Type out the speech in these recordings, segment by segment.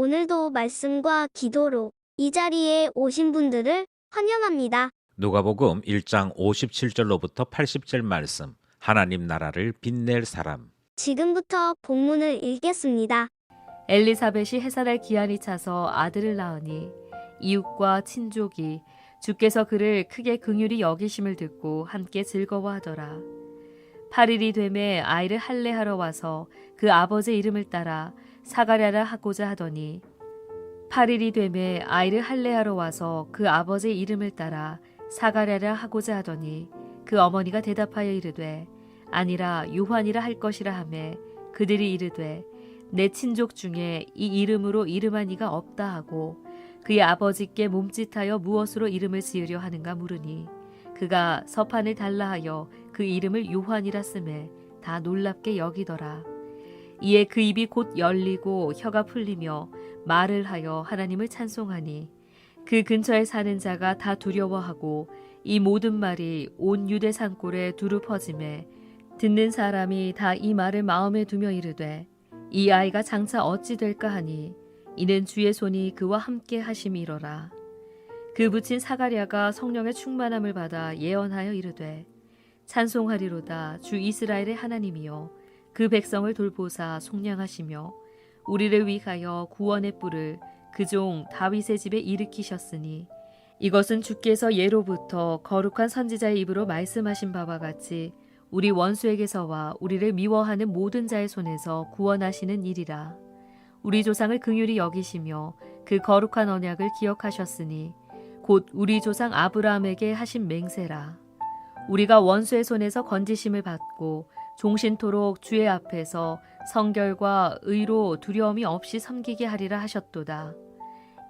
오늘도 말씀과 기도로 이 자리에 오신 분들을 환영합니다. 누가복음 1장 57절로부터 80절 말씀. 하나님 나라를 빛낼 사람. 지금부터 본문을 읽겠습니다. 엘리사벳이 해산할 기한이 차서 아들을 낳으니 이웃과 친족이 주께서 그를 크게 긍휼히 여기심을 듣고 함께 즐거워하더라. 8일이 되매 아이를 할례하러 와서 그 아버지 이름을 따라 사가랴라 하고자 하더니 8일이 되매 아이를 할례하러 와서 그 아버지 이름을 따라 사가랴라 하고자 하더니 그 어머니가 대답하여 이르되 아니라 요한이라 할 것이라 하매 그들이 이르되 내 친족 중에 이 이름으로 이름한 이가 없다 하고 그의 아버지께 몸짓하여 무엇으로 이름을 지으려 하는가 물으니 그가 서판을 달라 하여 그 이름을 요한이라 쓰매 다 놀랍게 여기더라. 이에 그 입이 곧 열리고 혀가 풀리며 말을 하여 하나님을 찬송하니 그 근처에 사는 자가 다 두려워하고 이 모든 말이 온 유대 산골에 두루 퍼지매 듣는 사람이 다 이 말을 마음에 두며 이르되 이 아이가 장차 어찌 될까 하니 이는 주의 손이 그와 함께 하심이로라. 그 붙인 사가랴가 성령의 충만함을 받아 예언하여 이르되 찬송하리로다 주 이스라엘의 하나님이여 그 백성을 돌보사 속량하시며 우리를 위하여 구원의 뿔을 그 종 다윗의 집에 일으키셨으니 이것은 주께서 예로부터 거룩한 선지자의 입으로 말씀하신 바와 같이 우리 원수에게서와 우리를 미워하는 모든 자의 손에서 구원하시는 일이라. 우리 조상을 긍휼히 여기시며 그 거룩한 언약을 기억하셨으니 곧 우리 조상 아브라함에게 하신 맹세라. 우리가 원수의 손에서 건지심을 받고 종신토록 주의 앞에서 성결과 의로 두려움이 없이 섬기게 하리라 하셨도다.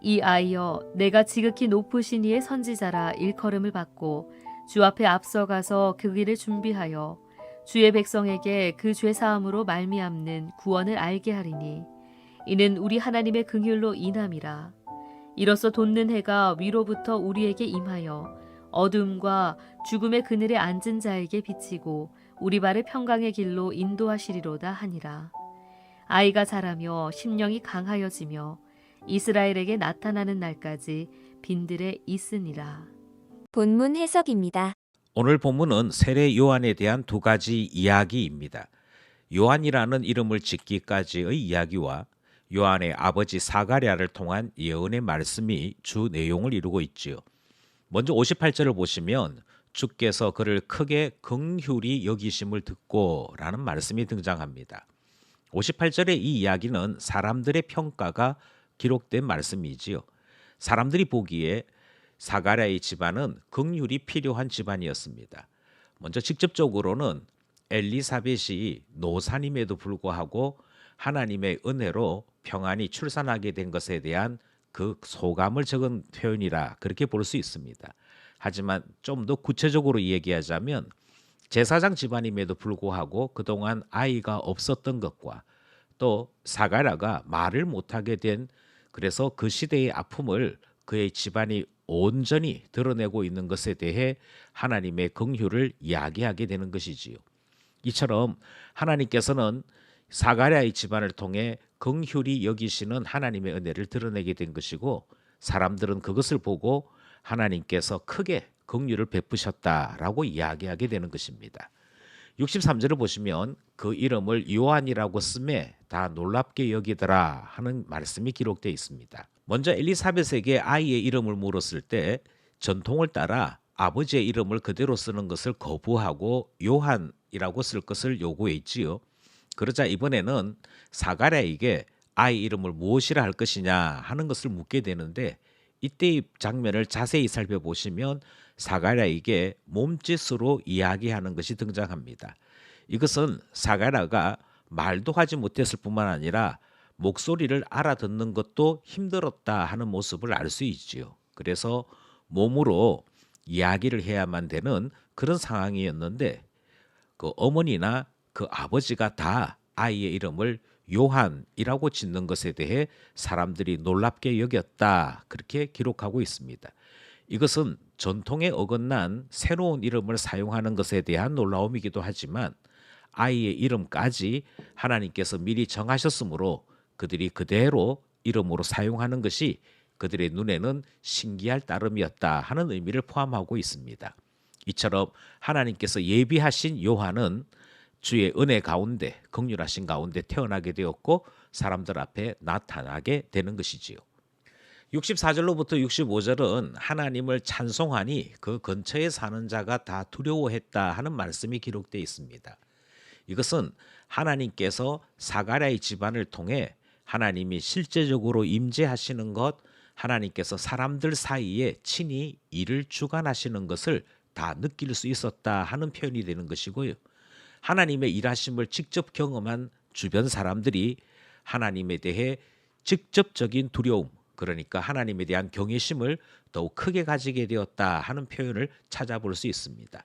이 아이여 내가 지극히 높으신 이의 선지자라 일컬음을 받고 주 앞에 앞서가서 그 길을 준비하여 주의 백성에게 그 죄사함으로 말미암는 구원을 알게 하리니 이는 우리 하나님의 긍휼로 인함이라. 이로써 돋는 해가 위로부터 우리에게 임하여 어둠과 죽음의 그늘에 앉은 자에게 비치고 우리 발을 평강의 길로 인도하시리로다 하니라. 아이가 자라며 심령이 강하여지며 이스라엘에게 나타나는 날까지 빈들에 있으니라. 본문 해석입니다. 오늘 본문은 세례 요한에 대한 두 가지 이야기입니다. 요한이라는 이름을 짓기까지의 이야기와 요한의 아버지 사가랴를 통한 예언의 말씀이 주 내용을 이루고 있지요. 먼저 58절을 보시면 주께서 그를 크게 긍휼히 여기심을 듣고 라는 말씀이 등장합니다. 58절의 이 이야기는 사람들의 평가가 기록된 말씀이지요. 사람들이 보기에 사가랴의 집안은 긍휼이 필요한 집안이었습니다. 먼저 직접적으로는 엘리사벳이 노산임에도 불구하고 하나님의 은혜로 평안히 출산하게 된 것에 대한 그 소감을 적은 표현이라 그렇게 볼 수 있습니다. 하지만 좀 더 구체적으로 얘기하자면 제사장 집안임에도 불구하고 그동안 아이가 없었던 것과 또 사가랴가 말을 못하게 된 그래서 그 시대의 아픔을 그의 집안이 온전히 드러내고 있는 것에 대해 하나님의 긍휼을 이야기하게 되는 것이지요. 이처럼 하나님께서는 사가랴의 집안을 통해 긍휼히 여기시는 하나님의 은혜를 드러내게 된 것이고 사람들은 그것을 보고 하나님께서 크게 긍휼을 베푸셨다라고 이야기하게 되는 것입니다. 63절을 보시면 그 이름을 요한이라고 쓰매 다 놀랍게 여기더라 하는 말씀이 기록되어 있습니다. 먼저 엘리사벳에게 아이의 이름을 물었을 때 전통을 따라 아버지의 이름을 그대로 쓰는 것을 거부하고 요한이라고 쓸 것을 요구했지요. 그러자 이번에는 사가랴에게 아이 이름을 무엇이라 할 것이냐 하는 것을 묻게 되는데 이때의 장면을 자세히 살펴보시면 사가랴에게 몸짓으로 이야기하는 것이 등장합니다. 이것은 사가랴가 말도 하지 못했을 뿐만 아니라 목소리를 알아듣는 것도 힘들었다 하는 모습을 알 수 있지요. 그래서 몸으로 이야기를 해야만 되는 그런 상황이었는데 그 어머니나 그 아버지가 다 아이의 이름을 요한이라고 짓는 것에 대해 사람들이 놀랍게 여겼다 그렇게 기록하고 있습니다. 이것은 전통에 어긋난 새로운 이름을 사용하는 것에 대한 놀라움이기도 하지만 아이의 이름까지 하나님께서 미리 정하셨으므로 그들이 그대로 이름으로 사용하는 것이 그들의 눈에는 신기할 따름이었다 하는 의미를 포함하고 있습니다. 이처럼 하나님께서 예비하신 요한은 주의 은혜 가운데, 긍휼하신 가운데 태어나게 되었고 사람들 앞에 나타나게 되는 것이지요. 64절로부터 65절은 하나님을 찬송하니 그 근처에 사는 자가 다 두려워했다 하는 말씀이 기록되어 있습니다. 이것은 하나님께서 사가랴의 집안을 통해 하나님이 실제적으로 임재하시는 것, 하나님께서 사람들 사이에 친히 일을 주관하시는 것을 다 느낄 수 있었다 하는 표현이 되는 것이고요. 하나님의 일하심을 직접 경험한 주변 사람들이 하나님에 대해 직접적인 두려움, 그러니까 하나님에 대한 경외심을 더욱 크게 가지게 되었다 하는 표현을 찾아볼 수 있습니다.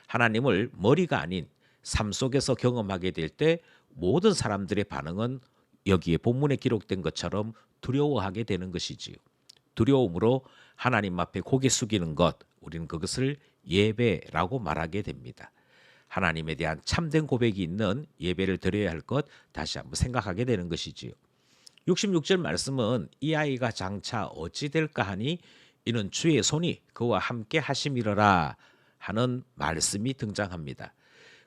하나님을 머리가 아닌 삶 속에서 경험하게 될 때 모든 사람들의 반응은 여기에 본문에 기록된 것처럼 두려워하게 되는 것이지요. 두려움으로 하나님 앞에 고개 숙이는 것, 우리는 그것을 예배라고 말하게 됩니다. 하나님에 대한 참된 고백이 있는 예배를 드려야 할 것 다시 한번 생각하게 되는 것이지요. 66절 말씀은 이 아이가 장차 어찌 될까 하니 이는 주의 손이 그와 함께 하심이러라 하는 말씀이 등장합니다.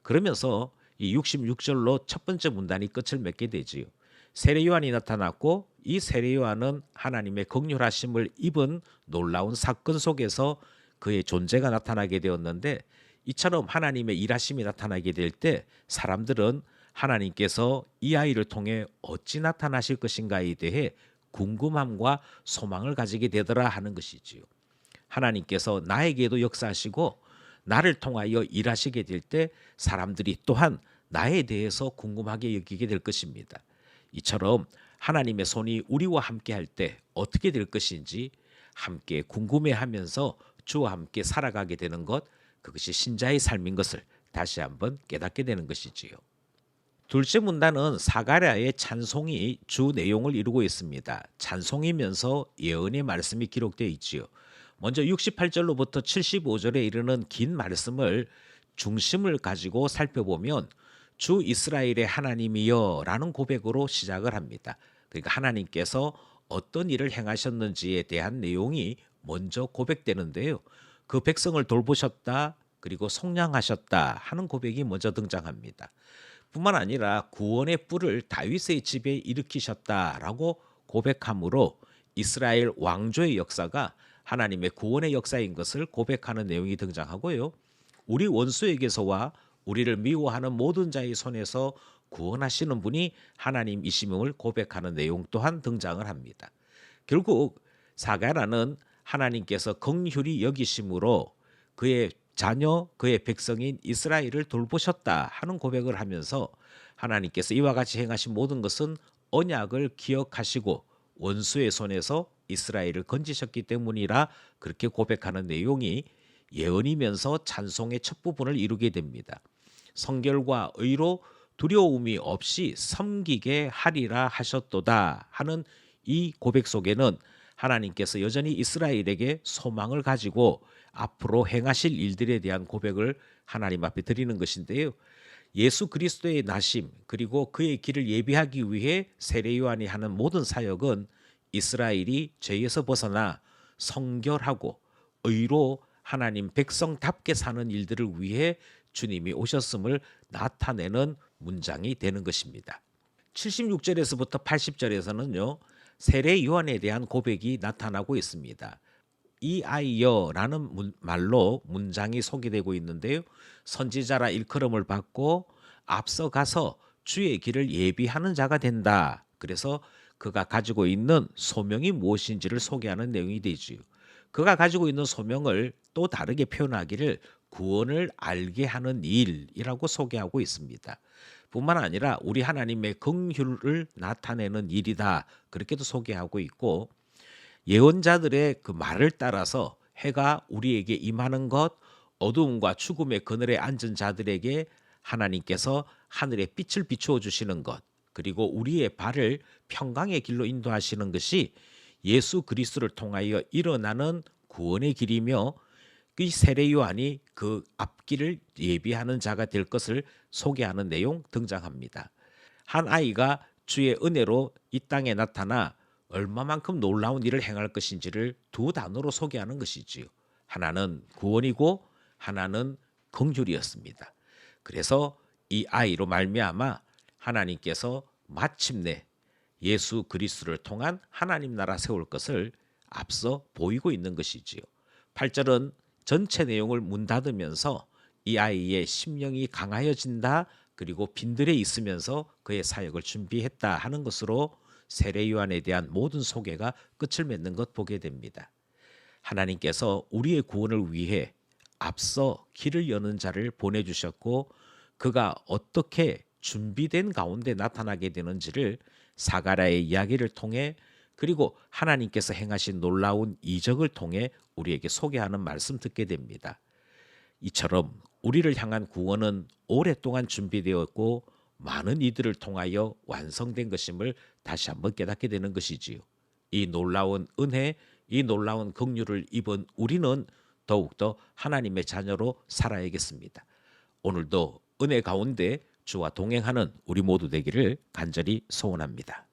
그러면서 이 66절로 첫 번째 문단이 끝을 맺게 되지요. 세례 요한이 나타났고 이 세례 요한은 하나님의 긍휼하심을 입은 놀라운 사건 속에서 그의 존재가 나타나게 되었는데, 이처럼 하나님의 일하심이 나타나게 될 때 사람들은 하나님께서 이 아이를 통해 어찌 나타나실 것인가에 대해 궁금함과 소망을 가지게 되더라 하는 것이지요. 하나님께서 나에게도 역사하시고 나를 통하여 일하시게 될 때 사람들이 또한 나에 대해서 궁금하게 여기게 될 것입니다. 이처럼 하나님의 손이 우리와 함께 할 때 어떻게 될 것인지 함께 궁금해하면서 주와 함께 살아가게 되는 것, 그것이 신자의 삶인 것을 다시 한번 깨닫게 되는 것이지요. 둘째 문단은 사가랴의 찬송이 주 내용을 이루고 있습니다. 찬송이면서 예언의 말씀이 기록되어 있지요. 먼저 68절로부터 75절에 이르는 긴 말씀을 중심을 가지고 살펴보면 주 이스라엘의 하나님이여 라는 고백으로 시작을 합니다. 그러니까 하나님께서 어떤 일을 행하셨는지에 대한 내용이 먼저 고백되는데요. 그 백성을 돌보셨다, 그리고 속량하셨다 하는 고백이 먼저 등장합니다. 뿐만 아니라 구원의 뿔을 다윗의 집에 일으키셨다라고 고백함으로 이스라엘 왕조의 역사가 하나님의 구원의 역사인 것을 고백하는 내용이 등장하고요. 우리 원수에게서와 우리를 미워하는 모든 자의 손에서 구원하시는 분이 하나님이심을 고백하는 내용 또한 등장을 합니다. 결국 사가랴는 하나님께서 긍휼히 여기심으로 그의 자녀, 그의 백성인 이스라엘을 돌보셨다 하는 고백을 하면서 하나님께서 이와 같이 행하신 모든 것은 언약을 기억하시고 원수의 손에서 이스라엘을 건지셨기 때문이라 그렇게 고백하는 내용이 예언이면서 찬송의 첫 부분을 이루게 됩니다. 성결과 의로 두려움이 없이 섬기게 하리라 하셨도다 하는 이 고백 속에는 하나님께서 여전히 이스라엘에게 소망을 가지고 앞으로 행하실 일들에 대한 고백을 하나님 앞에 드리는 것인데요. 예수 그리스도의 나심 그리고 그의 길을 예비하기 위해 세례 요한이 하는 모든 사역은 이스라엘이 죄에서 벗어나 성결하고 의로 하나님 백성답게 사는 일들을 위해 주님이 오셨음을 나타내는 문장이 되는 것입니다. 76절에서부터 80절에서는요. 세례 요한에 대한 고백이 나타나고 있습니다. 이 아이여라는 말로 문장이 소개되고 있는데요. 선지자라 일컬음을 받고 앞서가서 주의 길을 예비하는 자가 된다. 그래서 그가 가지고 있는 소명이 무엇인지를 소개하는 내용이 되지요. 그가 가지고 있는 소명을 또 다르게 표현하기를 구원을 알게 하는 일이라고 소개하고 있습니다. 뿐만 아니라 우리 하나님의 긍휼을 나타내는 일이다. 그렇게도 소개하고 있고 예언자들의 그 말을 따라서 해가 우리에게 임하는 것, 어두움과 죽음의 그늘에 앉은 자들에게 하나님께서 하늘의 빛을 비추어 주시는 것, 그리고 우리의 발을 평강의 길로 인도하시는 것이 예수 그리스도를 통하여 일어나는 구원의 길이며 그 세례 요한이 그 앞길을 예비하는 자가 될 것을 소개하는 내용 등장합니다. 한 아이가 주의 은혜로 이 땅에 나타나 얼마만큼 놀라운 일을 행할 것인지를 두 단어로 소개하는 것이지요. 하나는 구원이고 하나는 긍휼이었습니다. 그래서 이 아이로 말미암아 하나님께서 마침내 예수 그리스도를 통한 하나님 나라 세울 것을 앞서 보이고 있는 것이지요. 8절은 전체 내용을 문 닫으면서 이 아이의 심령이 강하여진다, 그리고 빈들에 있으면서 그의 사역을 준비했다 하는 것으로 세례 요한에 대한 모든 소개가 끝을 맺는 것 보게 됩니다. 하나님께서 우리의 구원을 위해 앞서 길을 여는 자를 보내주셨고, 그가 어떻게 준비된 가운데 나타나게 되는지를 사가랴의 이야기를 통해, 그리고 하나님께서 행하신 놀라운 이적을 통해 우리에게 소개하는 말씀 듣게 됩니다. 이처럼 우리를 향한 구원은 오랫동안 준비되었고 많은 이들을 통하여 완성된 것임을 다시 한번 깨닫게 되는 것이지요. 이 놀라운 은혜, 이 놀라운 긍휼을 입은 우리는 더욱더 하나님의 자녀로 살아야겠습니다. 오늘도 은혜 가운데 주와 동행하는 우리 모두 되기를 간절히 소원합니다.